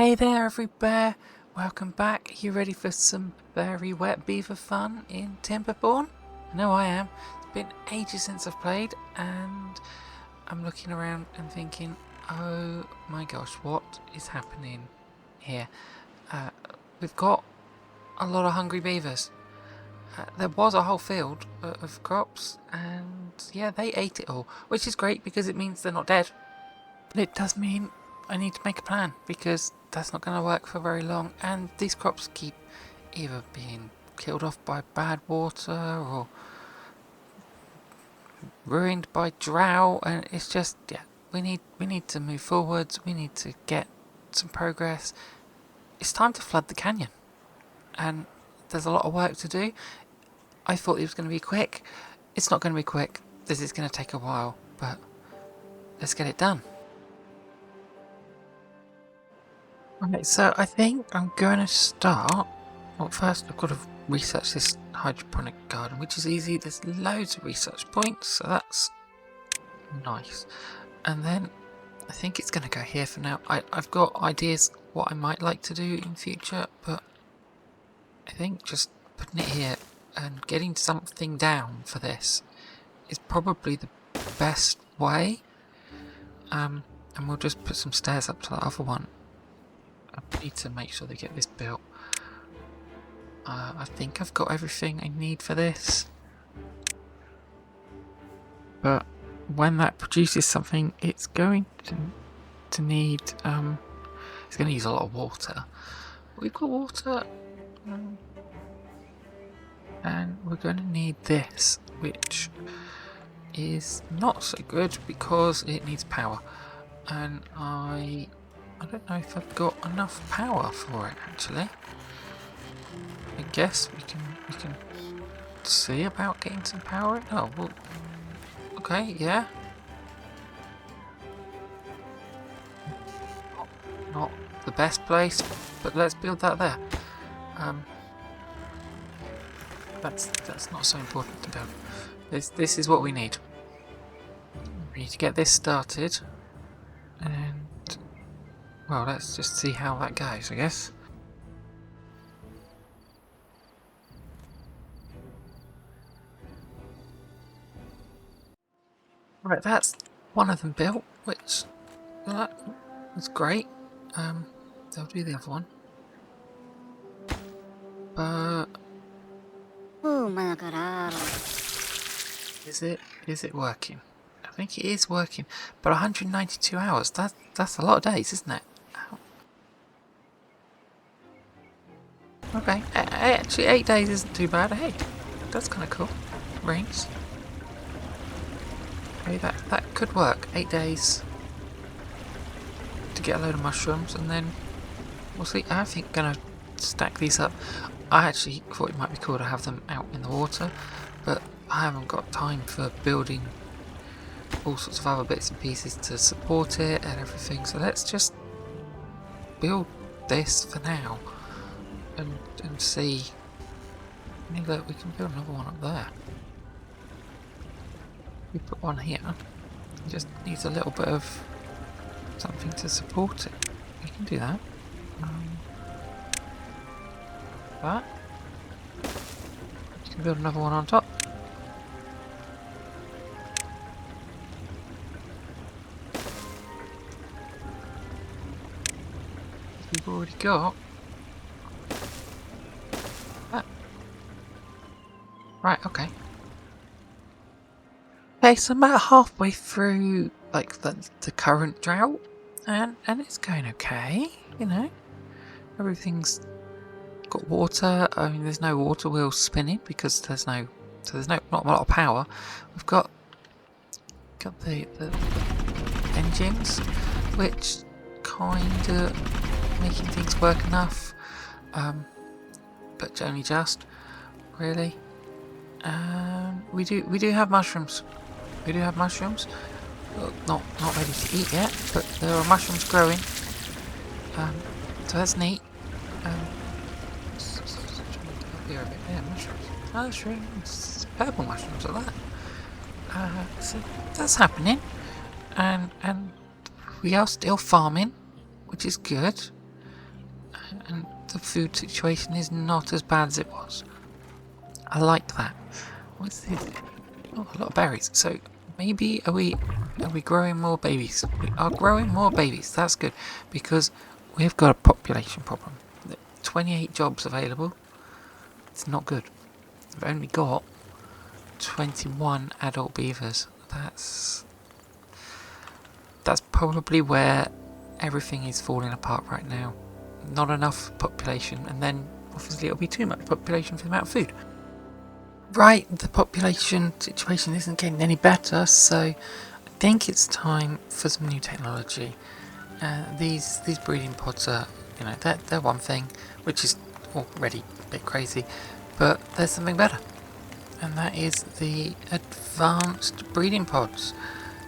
Hey there, every bear! Welcome back. Are you ready for some very wet beaver fun in Timberborn? I know I am. It's been ages since I've played, and I'm looking around and thinking, oh my gosh, what is happening here? We've got a lot of hungry beavers. There was a whole field of crops, and yeah, they ate it all, which is great because it means they're not dead. But it does mean I need to make a plan because that's not going to work for very long, and these crops keep either being killed off by bad water or ruined by drought, and it's just, yeah, we need to move forwards. We need to get some progress. It's time to flood the canyon, and there's a lot of work to do. I thought it was going to be quick. It's not going to be quick. This is going to take a while, but let's get it done. Okay, so I think I'm going to start. Well, first I've got to research this hydroponic garden, which is easy. There's loads of research points, so that's nice. And then I think it's going to go here for now. I've got ideas what I might like to do in future, but I think just putting it here and getting something down for this is probably the best way. And we'll just put some stairs up to the other one. I need to make sure they get this built. I think I've got everything I need for this. But when that produces something, it's going to need... it's going to use a lot of water. We've got water. And we're going to need this, which is not so good because it needs power. And I don't know if I've got enough power for it, actually. I guess we can see about getting some power in. Oh, well, okay, yeah. Not the best place, but let's build that there. That's not so important to build. This is what we need. We need to get this started, and well, let's just see how that goes, I guess. Right, that's one of them built, which was great. They'll do the other one. But is it working? I think it is working. But 192 hours, that's a lot of days, isn't it? Okay, actually 8 days isn't too bad. Hey, that's kind of cool. Rings. Okay, that could work. 8 days to get a load of mushrooms, and then we'll see. I think I'm gonna stack these up. I actually thought it might be cool to have them out in the water, but I haven't got time for building all sorts of other bits and pieces to support it and everything. So let's just build this for now. And see. Look, we can build another one up there. We put one here. It just needs a little bit of something to support it. We can do that. That. You can build another one on top. We've already got that. Right, okay. Okay, so I'm about halfway through like the current drought, and it's going okay, you know. Everything's got water. I mean, there's no water wheels spinning because there's not a lot of power. We've got the engines, which kind of making things work enough, but only just really. We do have mushrooms. We do have mushrooms. Not ready to eat yet, but there are mushrooms growing. So that's neat. Yeah, mushrooms. Purple mushrooms are that. So that's happening, and we are still farming, which is good. and the food situation is not as bad as it was. I like that. What's this? Oh, a lot of berries. So maybe are we growing more babies? We are growing more babies. That's good because we've got a population problem. 28 jobs available. It's not good. We've only got 21 adult beavers. That's probably where everything is falling apart right now. Not enough population, and then obviously it'll be too much population for the amount of food. Right, the population situation isn't getting any better, so I think it's time for some new technology. These breeding pods are, you know, they're one thing, which is already a bit crazy, but there's something better, and that is the advanced breeding pods.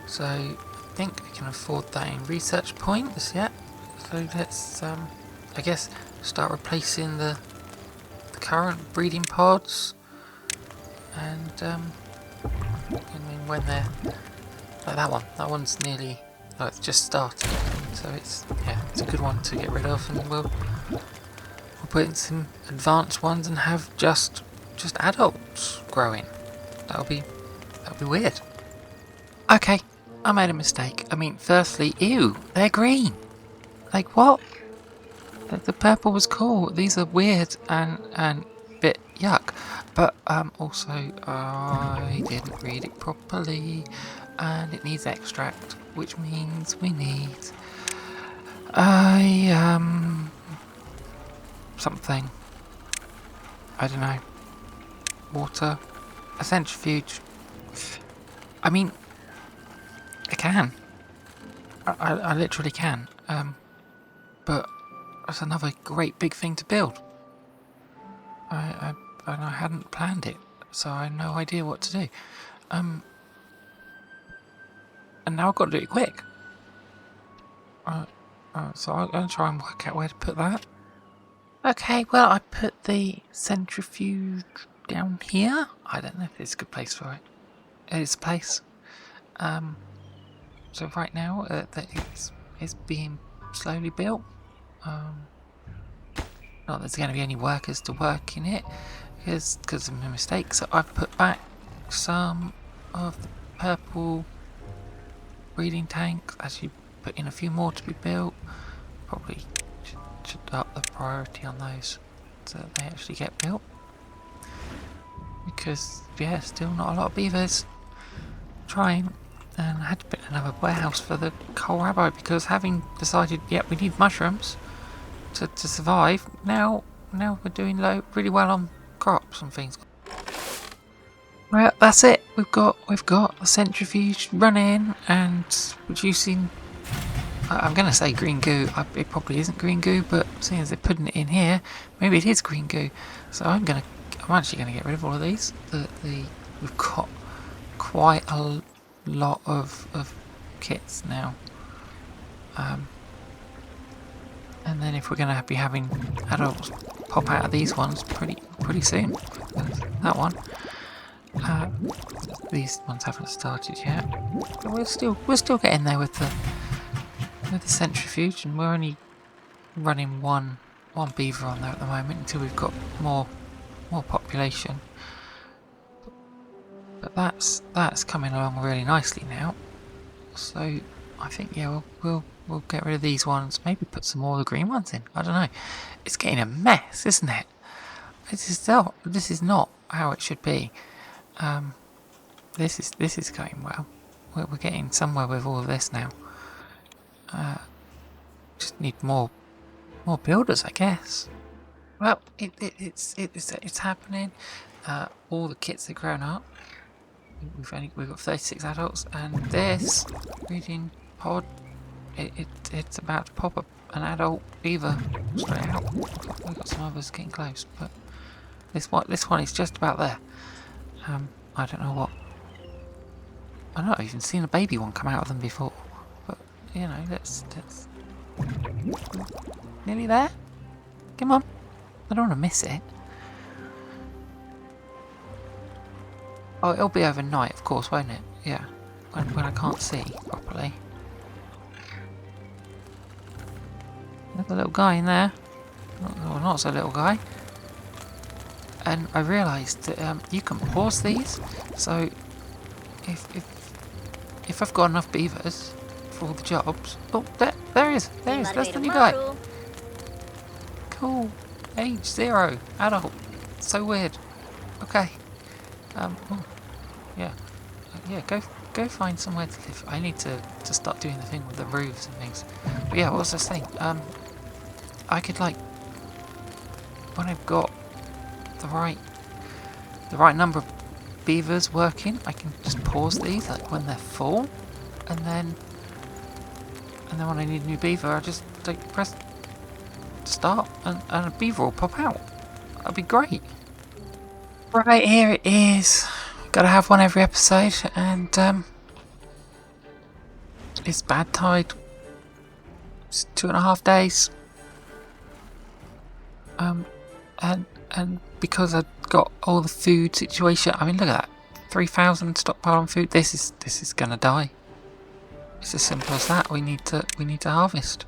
So I think we can afford that in research points yet. So let's, I guess, start replacing the current breeding pods. And I mean, when they're like that one's nearly, oh, it's just started, so it's a good one to get rid of, and we'll put in some advanced ones and have just adults growing. That'll be weird. Okay, I made a mistake. I mean, firstly, ew, they're green. Like what? The purple was cool. These are weird and bit yuck. But also I didn't read it properly, and it needs extract, which means we need something. I don't know. Water, a centrifuge. I mean, I can. I literally can. But that's another great big thing to build. And I hadn't planned it, so I had no idea what to do. And now I've got to do it quick. So I'm going to try and work out where to put that. Okay, well, I put the centrifuge down here. I don't know if it's a good place for it. It's a place. So right now, it's being slowly built. Not there's going to be any workers to work in it because of my mistake. So I've put back some of the purple breeding tanks. Actually, put in a few more to be built. Probably should up the priority on those so that they actually get built. Because yeah, still not a lot of beavers. Trying, and I had to build another warehouse for the kohlrabi because having decided, yep, we need mushrooms to survive. Now we're doing really well on crops and things. Well, that's it. We've got a centrifuge running and producing. I'm going to say green goo. It probably isn't green goo, but seeing as they're putting it in here, maybe it is green goo. So I'm actually going to get rid of all of these. We've got quite a lot of kits now. And then if we're going to be having adults pop out of these ones pretty soon, that one. These ones haven't started yet. But we're still getting there with the centrifuge, and we're only running one beaver on there at the moment until we've got more population. But that's coming along really nicely now. So I think yeah, we'll get rid of these ones. Maybe put some more of the green ones in. I don't know. It's getting a mess, isn't it? This is not how it should be. This is going well. We're getting somewhere with all of this now. Just need more builders, I guess. Well, it's happening. All the kits are grown up. We've got 36 adults, and this breeding pod, it's about to pop an adult beaver straight out. We've got some others getting close, but this one is just about there. I don't know what. I've not even seen a baby one come out of them before, but you know, let's nearly there. Come on, I don't want to miss it. Oh, it'll be overnight, of course, won't it? Yeah, when I can't see properly. There's a little guy in there. not so little guy. And I realised that you can pause these. So if I've got enough beavers for all the jobs, oh, there is. That's the new guy. Cool. Age 0, adult. So weird. Okay. Oh, yeah. Yeah, go find somewhere to live. I need to start doing the thing with the roofs and things. But yeah, what was I saying? I could, like, when I've got the right number of beavers working, I can just pause these like when they're full, and then when I need a new beaver, I just like press start and a beaver will pop out. That'd be great. Right, here it is. Gotta have one every episode, and it's bad tide. It's 2.5 days. And because I've got all the food situation, I mean, look at that, 3,000 stockpile on food. This is gonna die. It's as simple as that. We need to harvest.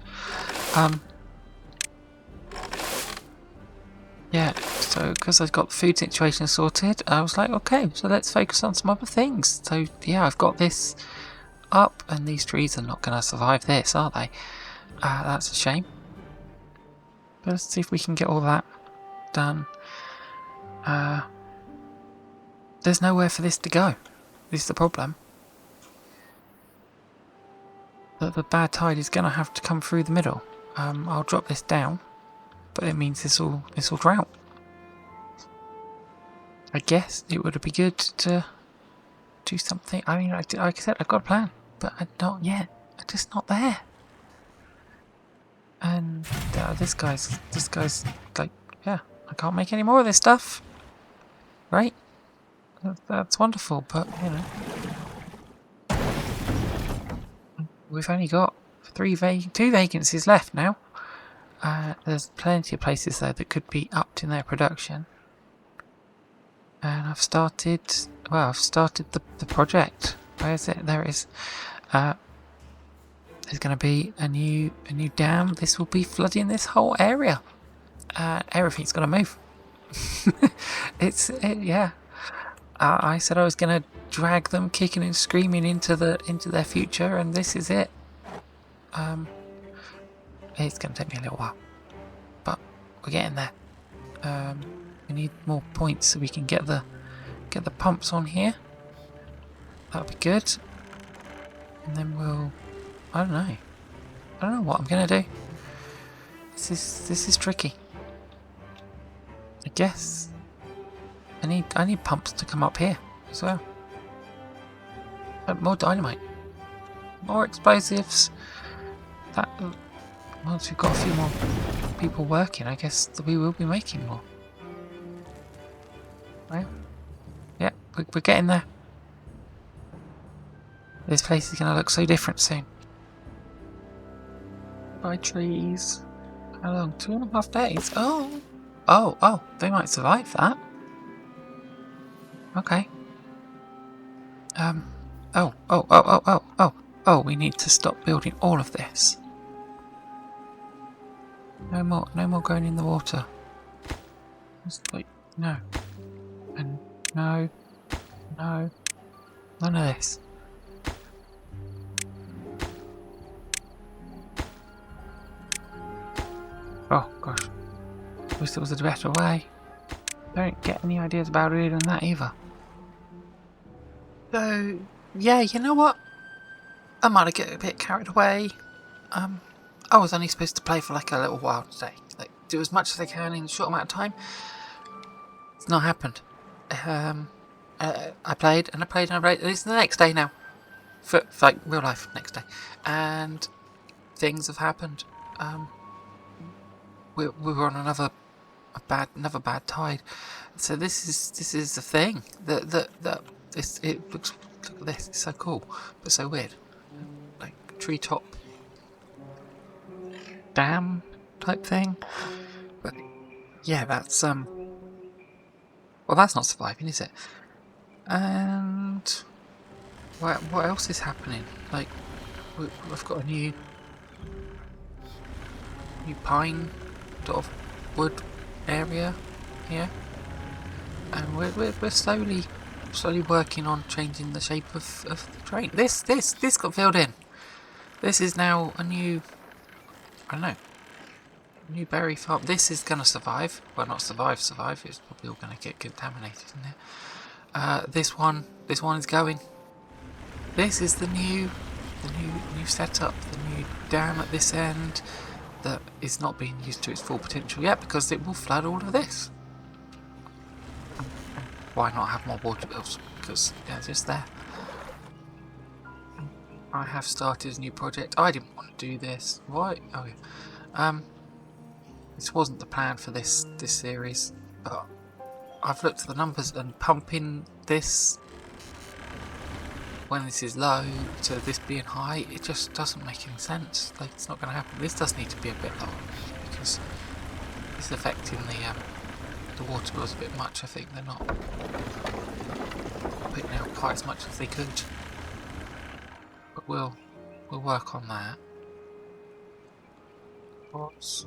Yeah. So because I've got the food situation sorted, I was like, okay, so let's focus on some other things. So yeah, I've got this up, and these trees are not gonna survive this, are they? That's a shame. But let's see if we can get all that done. There's nowhere for this to go. This is the problem. The bad tide is gonna have to come through the middle. I'll drop this down, but it means this will drought. I guess it would be good to do something. I mean, like I said, I've got a plan, but I'm not yet. I'm just not there. And this guy's like, yeah, I can't make any more of this stuff, right? That's wonderful, but you know, we've only got 2 vacancies left now. There's plenty of places though that could be upped in their production, and I've started the project. Where is it? There it is. There's going to be a new dam. This will be flooding this whole area. Everything's going to move. Yeah. I said I was going to drag them kicking and screaming into their future, and this is it. It's going to take me a little while, but we're getting there. We need more points so we can get the pumps on here. That'll be good. And then we'll. I don't know what I'm going to do. This is tricky. I guess I need pumps to come up here as well. More dynamite, more explosives. That once we've got a few more people working, I guess that we will be making more. Well, yeah, we're getting there. This place is going to look so different soon. By trees. How long? 2.5 days. Oh, they might survive that. Okay. Oh, we need to stop building all of this. No more going in the water. Just like, no. And no. None of this. Oh gosh. Wish there was a better way. Don't get any ideas about it on that either. So yeah, you know what? I might have get a bit carried away. I was only supposed to play for like a little while today. Like do as much as I can in a short amount of time. It's not happened. I played. It's the next day now. For like real life next day. And things have happened. We were on another bad tide. So this is the thing that it looks. Look at this. It's so cool, but so weird. Like treetop dam type thing. But yeah, that's well, that's not surviving, is it? And what else is happening? Like we've got a new pine sort of wood area here, and we're slowly working on changing the shape of the train. This got filled in. This is now a new, I don't know, new berry farm. This is gonna survive. Well, not survive. It's probably all gonna get contaminated in there. This one is going. This is the new setup, the new dam at this end that is not being used to its full potential yet because it will flood all of this. Why not have more water bills? Because they're just there. I have started a new project. I didn't want to do this. Why? Oh yeah. This wasn't the plan for this series, but I've looked at the numbers and pumping this when this is low to this being high, it just doesn't make any sense. Like, it's not going to happen. This does need to be a bit lower because it's affecting the water bills a bit much. I think they're not putting out quite as much as they could, but we'll work on that. What's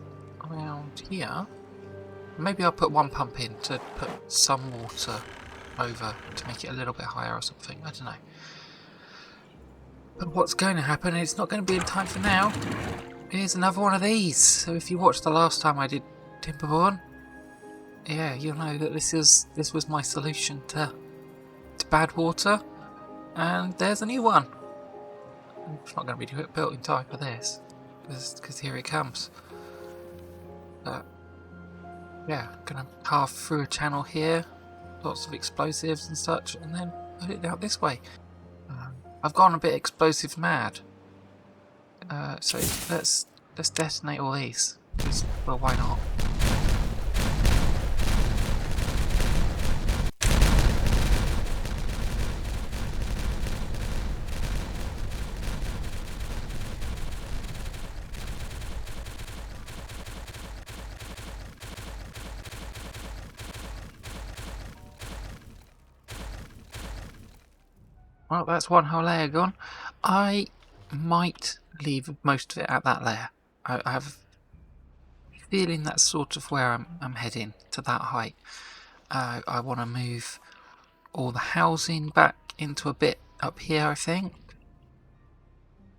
around here? Maybe I'll put one pump in to put some water over to make it a little bit higher or something. I don't know. But what's going to happen, and it's not going to be in time for now, here's another one of these. So if you watched the last time I did Timberborn, yeah, you'll know that this was my solution to bad water, and there's a new one. It's not going to be built in time for this, because here it comes. But yeah, gonna carve through a channel here, lots of explosives and such, and then put it out this way. I've gone a bit explosive mad, so let's detonate all these. Because, well, why not? Well, that's one whole layer gone. I might leave most of it at that layer. I have a feeling that's sort of where I'm heading, to that height. I want to move all the housing back into a bit up here, I think.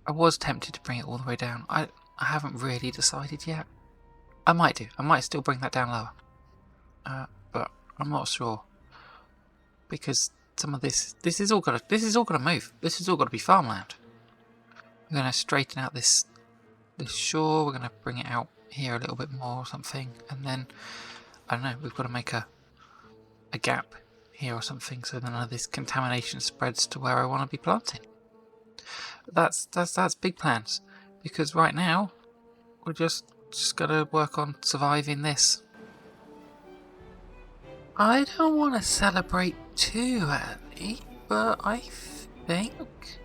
I was tempted to bring it all the way down. I haven't really decided yet. I might do. I might still bring that down lower. But I'm not sure. Because some of this is all gonna move. This is all gonna be farmland. We're gonna straighten out this shore. We're gonna bring it out here a little bit more or something, and then I don't know. We've got to make a gap here or something so that none of this contamination spreads to where I want to be planting. That's big plans, because right now we're just gotta work on surviving this. I don't want to celebrate too early, but I think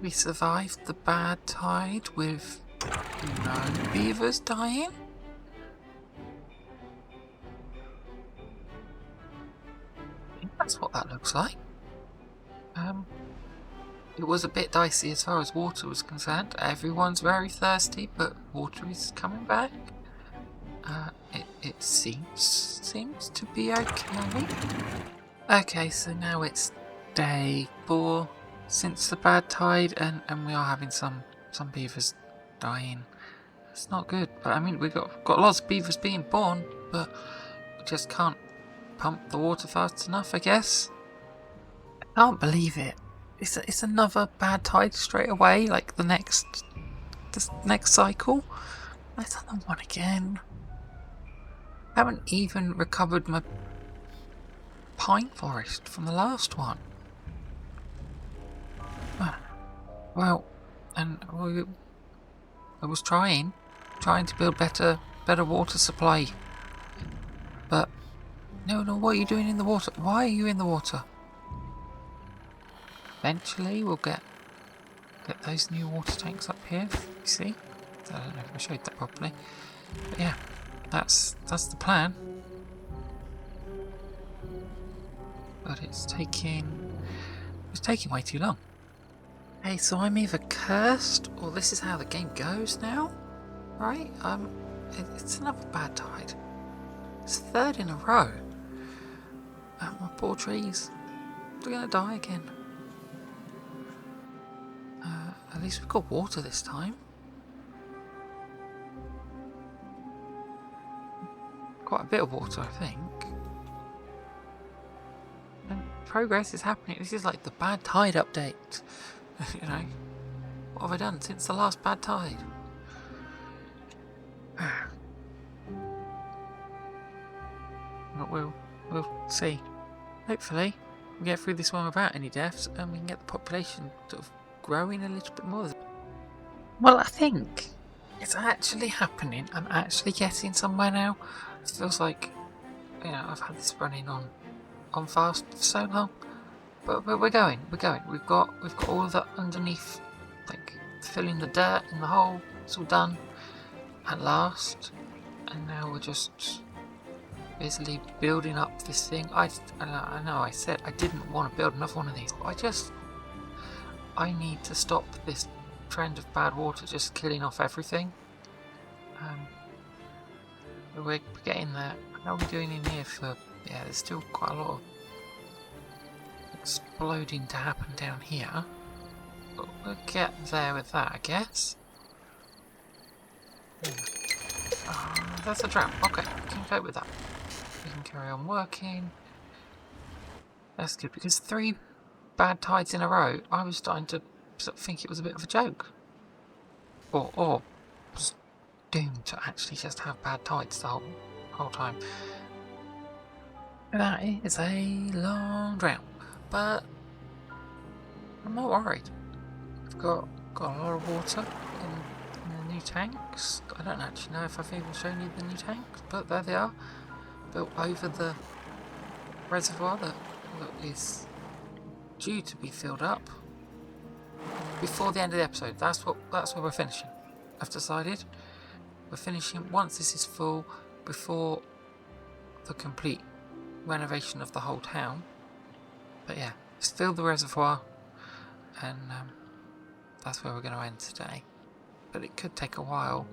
we survived the bad tide with no beavers dying. I think that's what that looks like. It was a bit dicey as far as water was concerned. Everyone's very thirsty, but water is coming back. It seems to be okay. Okay, so now it's day 4 since the bad tide, and we are having some beavers dying. It's not good, but I mean we've got lots of beavers being born, but we just can't pump the water fast enough, I guess. I can't believe it. It's another bad tide straight away, like the next cycle. Let's have another one again. I haven't even recovered my pine forest from the last one. Well, and I was trying to build better water supply. But no, what are you doing in the water? Why are you in the water? Eventually we'll get those new water tanks up here. You see? I don't know if I showed that properly. But yeah, that's the plan. But it's taking way too long. Hey, so I'm either cursed or this is how the game goes now, right? It's another bad tide. It's third in a row. My poor trees. They're gonna die again. At least we've got water this time. Quite a bit of water, I think. And progress is happening. This is like the bad tide update. You know, what have I done since the last bad tide? But we'll see. Hopefully, we get through this one without any deaths, and we can get the population sort of growing a little bit more. Well, I think it's actually happening. I'm actually getting somewhere now. It feels like, you know, I've had this running on fast for so long, but we're going. We've got all of that underneath, like filling the dirt in the hole. It's all done at last, and now we're just basically building up this thing. I know I said I didn't want to build another one of these. I need to stop this trend of bad water just killing off everything. We're getting there. How are we doing in here for... Yeah, there's still quite a lot of exploding to happen down here. But we'll get there with that, I guess. That's a drought. Okay, we can cope with that. We can carry on working. That's good, because 3 bad tides in a row, I was starting to sort of think it was a bit of a joke. Or was doomed to actually just have bad tides the whole time. That is a long drought, but I'm not worried. We've got a lot of water in the new tanks. I don't actually know if I've even shown you the new tanks, but there they are, built over the reservoir that is due to be filled up before the end of the episode. That's where we're finishing. I've decided we're finishing once this is full, before the complete renovation of the whole town. But yeah, just fill the reservoir, and that's where we're going to end today. But it could take a while.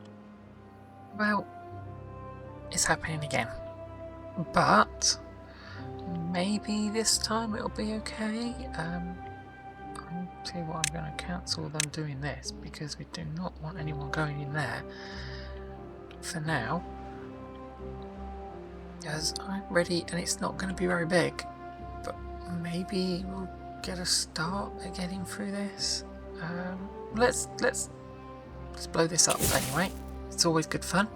Well, it's happening again, but maybe this time it'll be okay. I'll tell you what, I'm going to cancel them doing this, because we do not want anyone going in there for now, as I'm ready, and it's not going to be very big, but maybe we'll get a start at getting through this. Let's blow this up anyway. It's always good fun.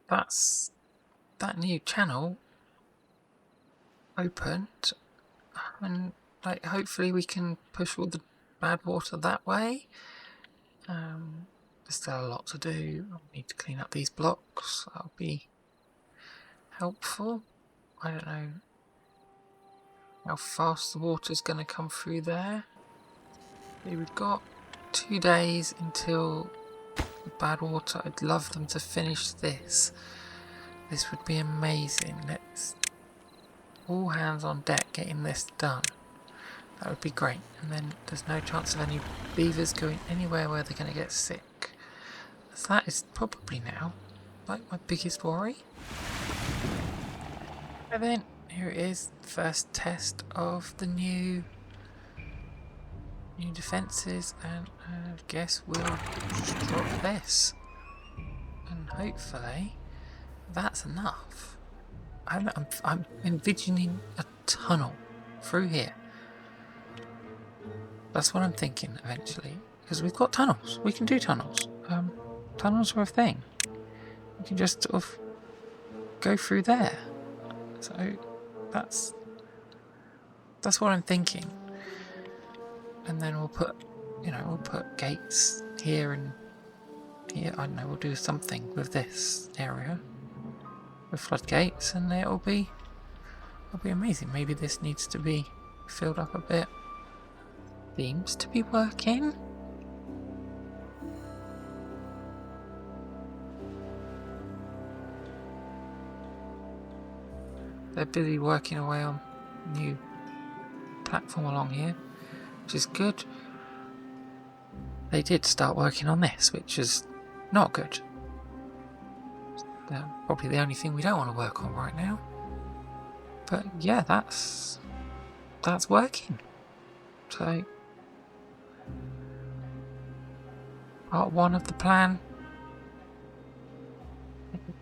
That's that new channel opened, and like hopefully we can push all the bad water that way. There's still a lot to do. I need to clean up these blocks. That'll be helpful. I don't know how fast the water's going to come through there. We've got 2 days until bad water. I'd love them to finish this. This would be amazing. Let's all hands on deck getting this done. That would be great. And then there's no chance of any beavers going anywhere where they're going to get sick. So that is probably now like my biggest worry. And then here it is, first test of the new defences, and I guess we'll just drop this, and hopefully that's enough. I'm envisioning a tunnel through here. That's what I'm thinking eventually, because we've got tunnels. We can do tunnels. Tunnels are a thing. We can just sort of go through there. So that's what I'm thinking. And then we'll put gates here and here. I don't know, we'll do something with this area with floodgates, and it'll be amazing. Maybe this needs to be filled up a bit. Seems to be working. They're busy working away on new platform along here, which is good. They did start working on this, which is not good. Probably the only thing we don't want to work on right now. But yeah, that's working. So part 1 of the plan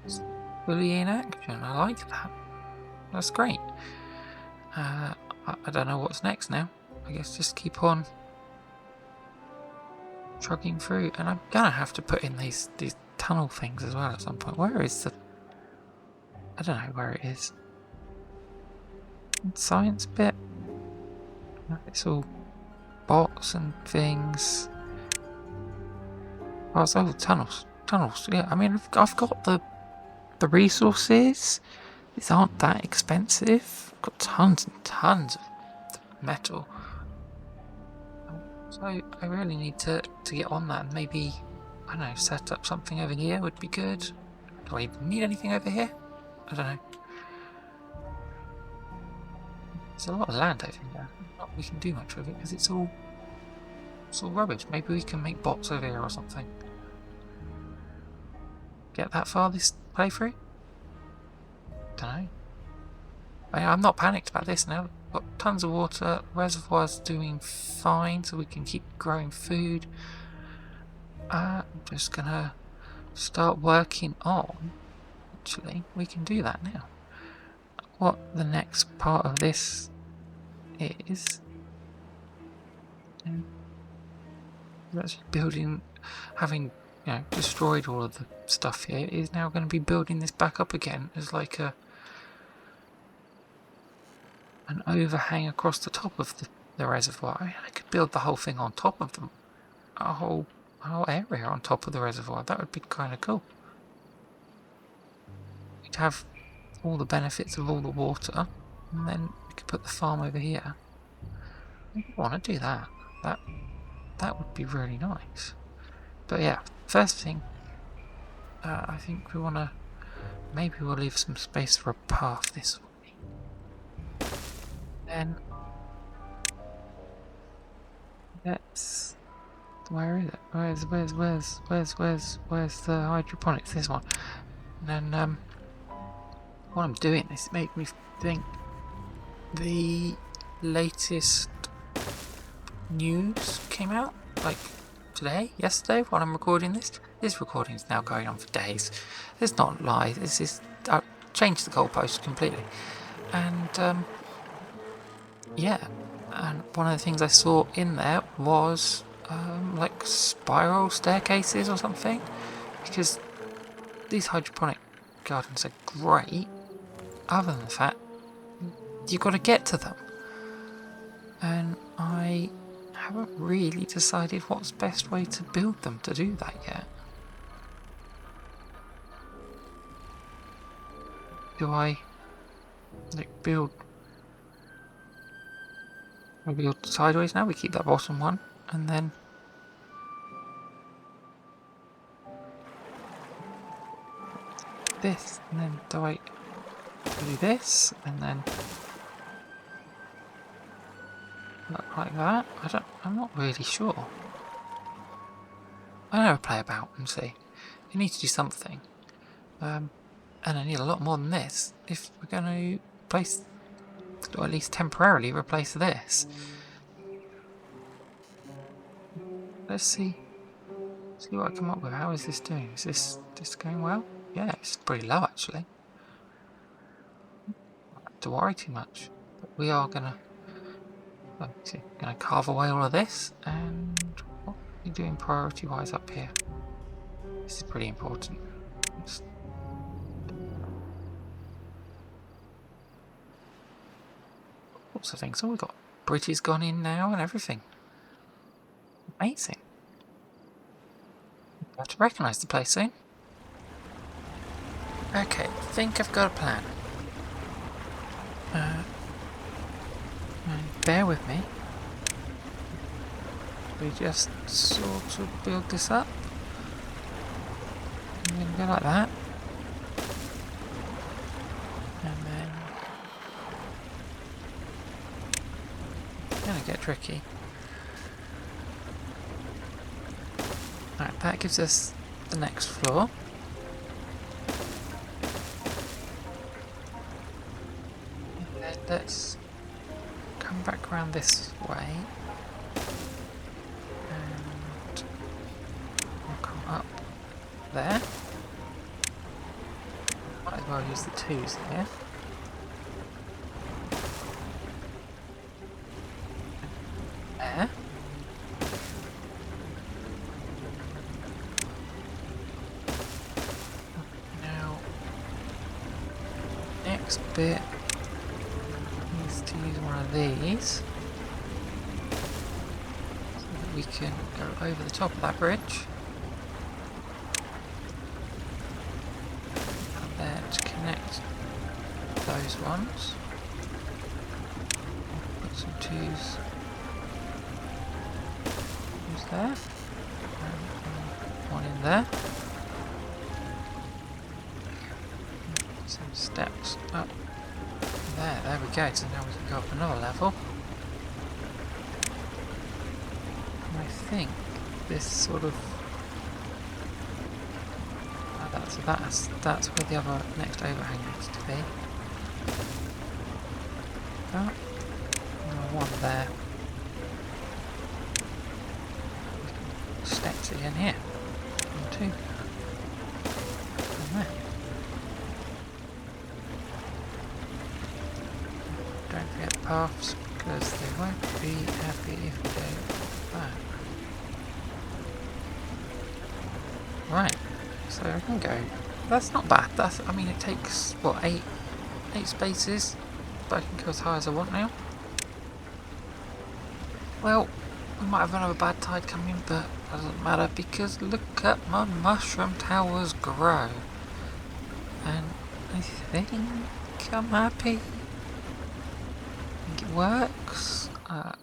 is fully in action. I like that. That's great. I don't know what's next now. I guess just keep on trucking through, and I'm gonna have to put in these tunnel things as well at some point. Where is the? I don't know where it is. Science bit. It's all bots and things. Oh, it's all tunnels. Tunnels. Yeah, I mean, I've got the resources. These aren't that expensive. I've got tons and tons of metal. So I really need to get on that, and maybe, I don't know, set up something over here would be good. Do I even need anything over here? I don't know. There's a lot of land over here. Not we can do much with it because it's all rubbish. Maybe we can make bots over here or something. Get that far this playthrough? Don't know. I'm not panicked about this now. Got tons of water. Reservoir's doing fine, so we can keep growing food. I'm just gonna start working on. Actually, we can do that now. What the next part of this is actually building, having destroyed all of the stuff here, is now going to be building this back up again as like an overhang across the top of the reservoir. I could build the whole thing on top of them, a whole area on top of the reservoir. That would be kind of cool. We'd have all the benefits of all the water, and then we could put the farm over here. I want to do that. That would be really nice. But yeah, first thing, I think we want to, maybe we'll leave some space for a path this way. Then let's, where is it? Where's the hydroponics? This one. And then what I'm doing is make me think the latest news came out like yesterday when I'm recording this. This recording is now going on for days. It's not live. This is I changed the goalpost completely, and yeah. And one of the things I saw in there was like spiral staircases or something, because these hydroponic gardens are great. Other than the fact you've got to get to them, and I haven't really decided what's the best way to build them to do that yet. Do I build sideways now? We keep that bottom one, and then this, and then do I do this, and then look like that? I'm not really sure. I never play about and see. You need to do something. And I need a lot more than this if we're going to replace, or at least temporarily replace this. Let's see what I come up with. How is this doing? Is this going well? Yeah, it's pretty low actually. Not have to worry too much. But we are gonna carve away all of this. And what are we doing priority wise up here? This is pretty important. Lots of things. So we've got bridges gone in now and everything. Amazing. I have to recognise the place soon. Okay, I think I've got a plan. Bear with me. We just sort of build this up. I'm going to go like that. And then... It's going to get tricky. Right, that gives us the next floor. And then let's come back around this way. And we'll come up there. Might as well use the twos here. There. Now, next bit is to use one of these so that we can go over the top of that bridge. Those ones. Put some twos there. And one in there. Some steps up there. There we go. So now we can go up another level. And I think this sort of that's where the other next overhang needs to be. Oh, one there. Steps again here. And two. And there. Don't forget the paths, because they won't be happy if we go back. Right. So I can go. That's not bad. I mean, it takes what, eight spaces, but I can go as high as I want now. Well, we might have another bad tide coming, but it doesn't matter because look at my mushroom towers grow, and I think I'm happy. I think it works. Yeah.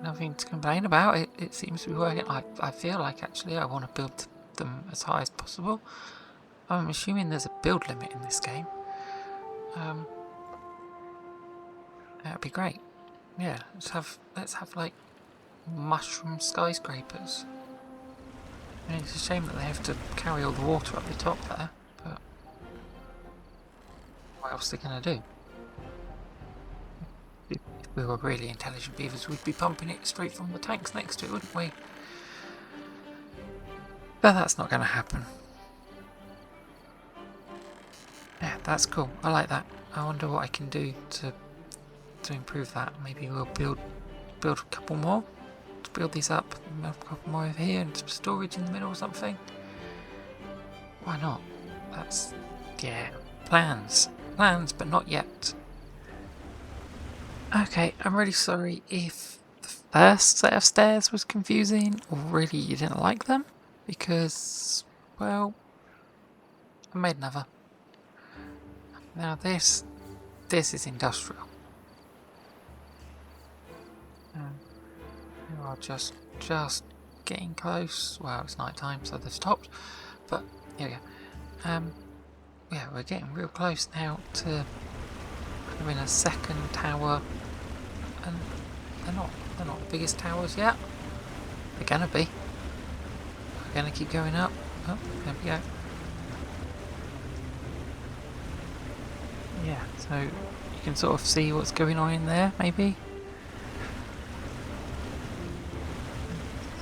Nothing to complain about. It seems to be working. I feel like actually I want to build them as high as possible. I'm assuming there's a build limit in this game. That'd be great. Yeah, let's have like mushroom skyscrapers. I mean, it's a shame that they have to carry all the water up the top there, but what else are they gonna do? If we were really intelligent beavers, we'd be pumping it straight from the tanks next to it, wouldn't we? But that's not going to happen. Yeah, that's cool. I like that. I wonder what I can do to improve that. Maybe we'll build a couple more to build these up. A couple more over here and some storage in the middle or something. Why not? That's, yeah, plans, but not yet. Okay, I'm really sorry if the first set of stairs was confusing or really you didn't like them, because, well, I made another. Now this is industrial. We are just getting close. Well, it's night time, so they've stopped, but here we go. Yeah, we're getting real close now to having a second tower, and they're not the biggest towers yet. They're gonna be. We're gonna keep going up. Oh, there we go. Yeah, so you can sort of see what's going on in there, maybe.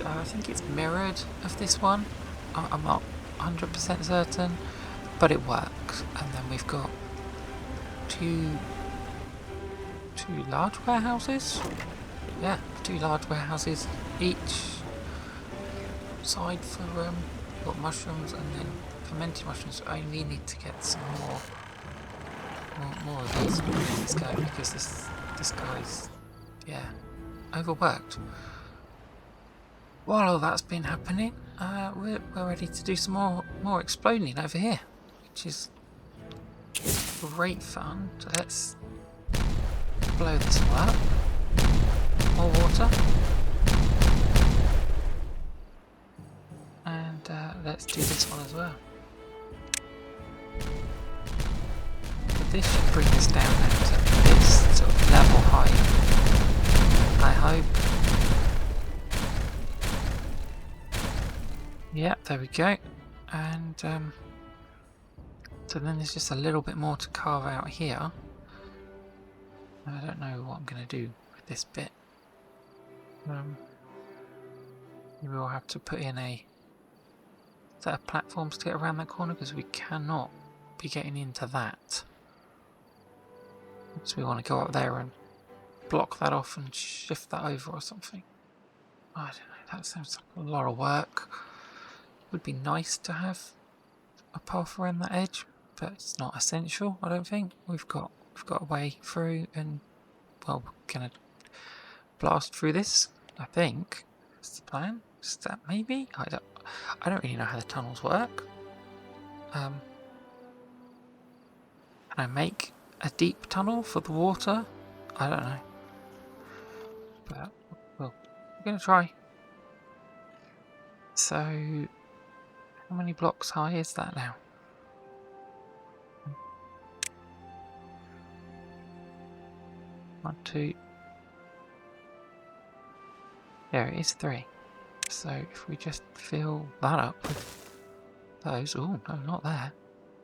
I think it's mirrored of this one. I'm not 100% certain, but it works. And then we've got two large warehouses. Yeah, two large warehouses each side for got mushrooms and then fermented mushrooms. I only need to get some more of these in this guy, because this guy's, yeah, overworked. While all that's been happening, we're ready to do some more exploding over here, which is great fun. So let's blow this all up. More water. And let's do this one as well. But this should bring us down now to this sort of level height, I hope. Yeah, there we go. And so then there's just a little bit more to carve out here. I don't know what I'm going to do with this bit. Maybe we'll have to put in a set of platforms to get around that corner, because we cannot be getting into that. So we want to go up there and block that off and shift that over or something. I don't know, that sounds like a lot of work. It would be nice to have a path around that edge, but it's not essential, I don't think. We've got a way through, and well, we're gonna blast through this, I think. That's the plan. Is that maybe? I don't really know how the tunnels work. Can I make a deep tunnel for the water? I don't know. But well, we're gonna try. So how many blocks high is that now? One, two. There it is, 3. So if we just fill that up with those. Oh no, not there.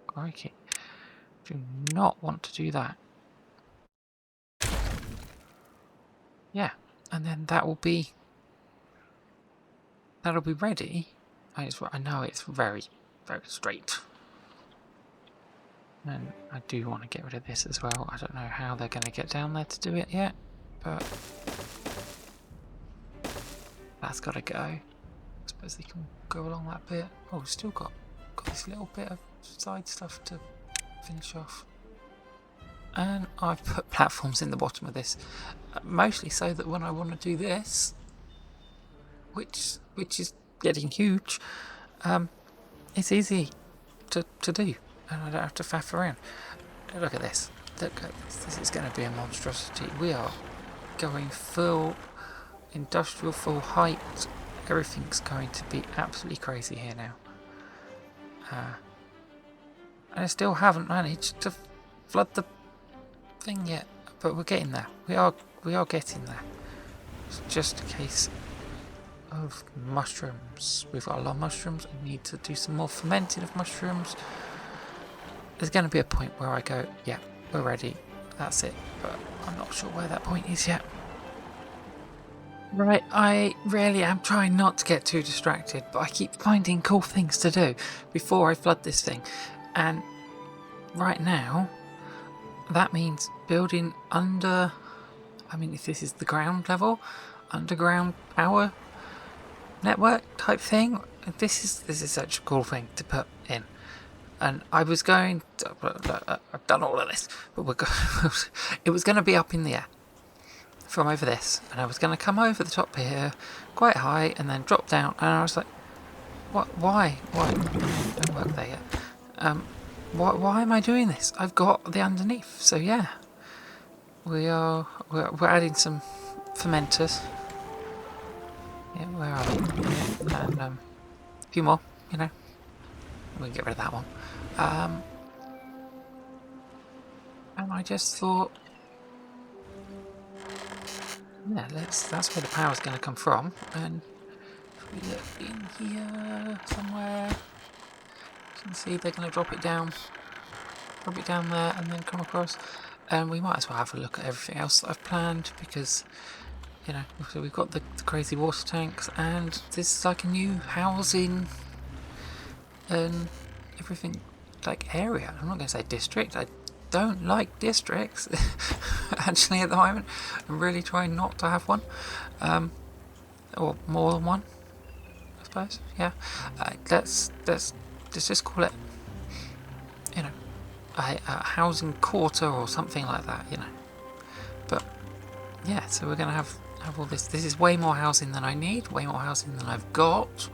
Crikey. Do not want to do that. Yeah, and then that'll be ready. I know it's very, very straight. And I do want to get rid of this as well. I don't know how they're going to get down there to do it yet, but that's got to go. I suppose they can go along that bit. Oh, we've still got this little bit of side stuff to finish off. And I've put platforms in the bottom of this, mostly so that when I want to do this, which is getting huge, it's easy to do, and I don't have to faff around. Look at this. Look at this. This is going to be a monstrosity. We are going full industrial, full height. Everything's going to be absolutely crazy here now. And I still haven't managed to flood the thing yet, but we're getting there. We are getting there. It's just a case of mushrooms. We've got a lot of mushrooms. We need to do some more fermenting of mushrooms. There's going to be a point where I go, yeah, we're ready. That's it. But I'm not sure where that point is yet. Right, I really am trying not to get too distracted, but I keep finding cool things to do before I flood this thing. And right now, that means building under, I mean, if this is the ground level, underground power network type thing. This is such a cool thing to put in. And I was going to, I've done all of this, but it was going to be up in the air from over this, and I was going to come over the top here quite high and then drop down, and I was like, what? Why? Don't work there yet. Why am I doing this? I've got the underneath. So yeah, we're adding some fermenters. Yeah, where are we? Yeah, and a few more, you know. We can get rid of that one. And I just thought, yeah, that's where the power's going to come from. And if we look in here somewhere, you can see they're going to drop it down there, and then come across. And we might as well have a look at everything else that I've planned, because, you know, so we've got the crazy water tanks, and this is like a new housing and everything, like, area. I'm not going to say district. I don't like districts actually at the moment. I'm really trying not to have one, or more than one, I suppose. Yeah, let's just call it, you know, a housing quarter or something like that, you know. But yeah, so we're gonna have all this. This is way more housing than I need, way more housing than I've got.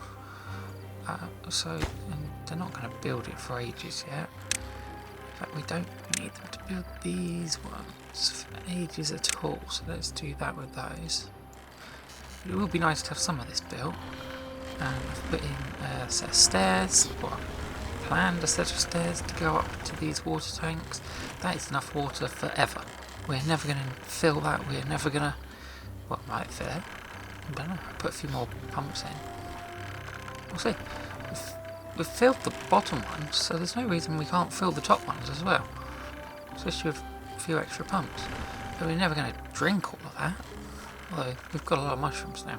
So, and they're not going to build it for ages yet. In fact, we don't need them to build these ones. ages at all, so let's do that with those. It would be nice to have some of this built. And I've put in a set of stairs, or planned a set of stairs to go up to these water tanks. That is enough water forever. We're never going to fill that, we're never going to... Well, might fill it. I don't know, I'll put a few more pumps in. We'll see. We've filled the bottom ones, so there's no reason we can't fill the top ones as well. Especially with a few extra pumps. But we're never going to drink all of that. Although, we've got a lot of mushrooms now.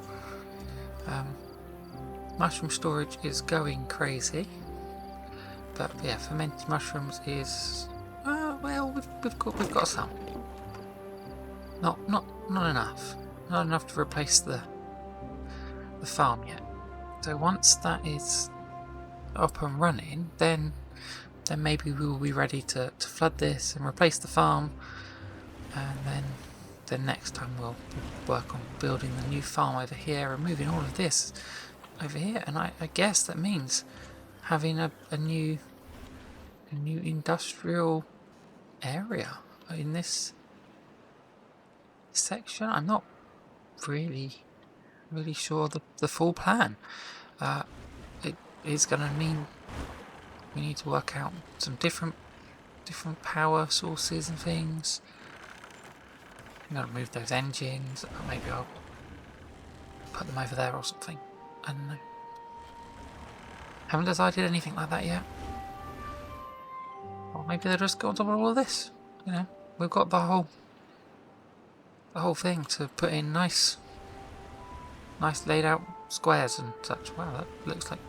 Mushroom storage is going crazy. But yeah, fermented mushrooms is... well, we've got some. Not enough. Not enough to replace the farm yet. So once that is up and running, then maybe we will be ready to flood this and replace the farm, and then next time we'll work on building the new farm over here and moving all of this over here. And I guess that means having a new industrial area in this section. I'm not really sure the full plan. It is going to mean we need to work out some different power sources and things. I'm going to move those engines. Maybe I'll put them over there or something. I don't know. Haven't decided anything like that yet. Or maybe they'll just go on top of all of this. You know, we've got the whole thing to put in nice laid out squares and such. Wow, that looks like...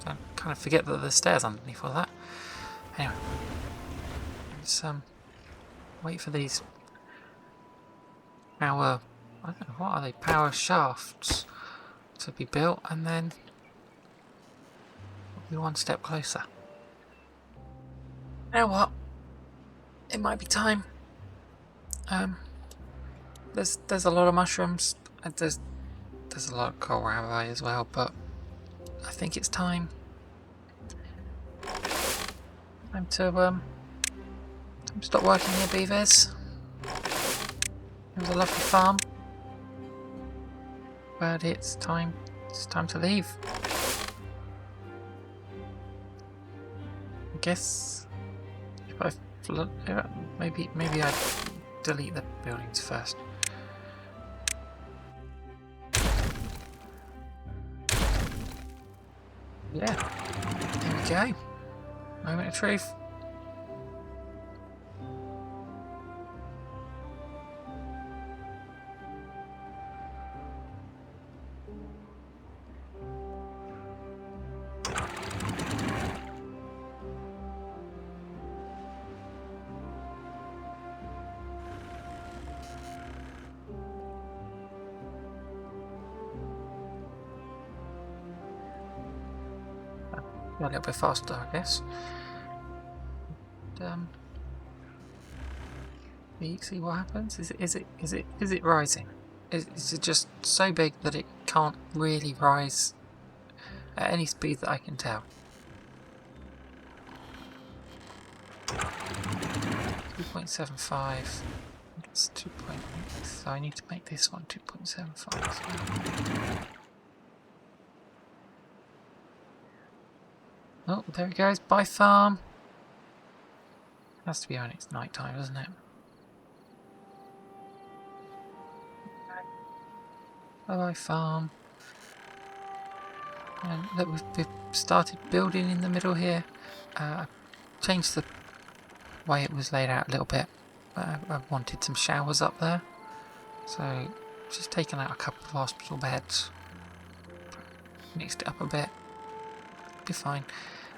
I kind of forget that there's stairs underneath all that. Anyway, let's wait for these power... I don't know, what are they? Power shafts to be built, and then we'll be one step closer. You know what? It might be time. There's a lot of mushrooms. And there's a lot of kohlrabi as well, but I think it's time. Time to stop working here, beavers. It was a lovely farm, but it's time to leave. I guess if I maybe I delete the buildings first. Yeah, there we go. Moment of truth. A little bit faster, I guess. See what happens. Is it rising? Is it just so big that it can't really rise at any speed that I can tell? 2.75. That's 2.8. So I need to make this one 2.75. Oh, there it goes. Bye, farm. Has to be on. It's night time, doesn't it? Bye, farm. And look, we've started building in the middle here. I changed the way it was laid out a little bit. I wanted some showers up there, so just taken out a couple of hospital beds, mixed it up a bit. Be fine.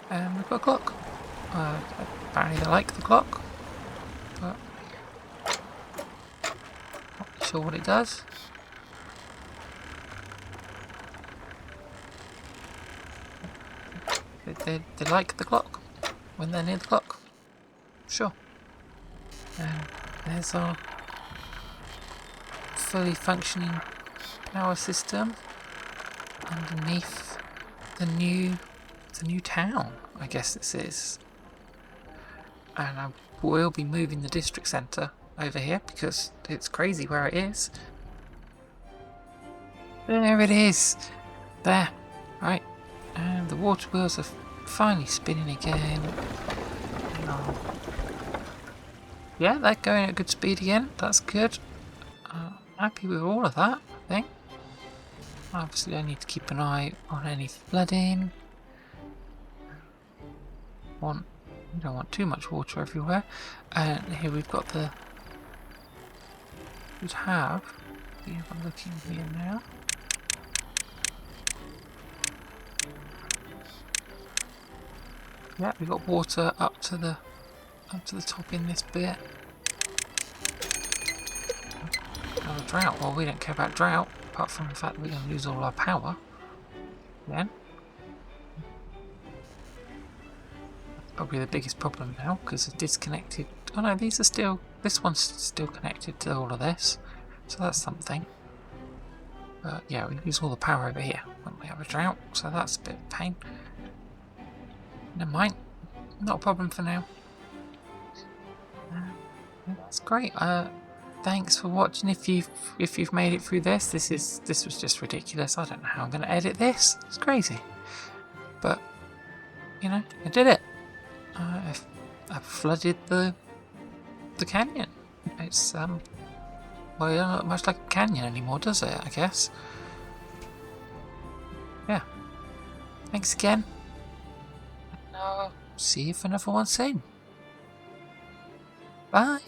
We've got a clock. Apparently they like the clock, but not sure what it does. They like the clock when they're near the clock. Sure. There's our fully functioning power system underneath the new town, I guess this is. And I will be moving the district centre over here because it's crazy where it is. There it is. There. Right. And the water wheels are finally spinning again. Yeah, they're going at good speed again. That's good. I'm happy with all of that, I think. Obviously, I need to keep an eye on any flooding. You don't want too much water everywhere. And here we've got the... We'd have... I'm looking here now. Yeah, we've got water up to the top in this bit. Now the drought. Well, we don't care about drought, apart from the fact that we're going to lose all our power. Then. Probably the biggest problem now because it's disconnected. Oh no, these are still. This one's still connected to all of this, so that's something. But yeah, we lose all the power over here when we have a drought, so that's a bit of a pain. Never mind, not a problem for now. That's great. Thanks for watching. If you've made it through this, this was just ridiculous. I don't know how I'm going to edit this. It's crazy, but you know, I did it. I've flooded the canyon. It's well, it doesn't look much like a canyon anymore, does it? I guess. Yeah. Thanks again. And I'll see you for another one soon. Bye.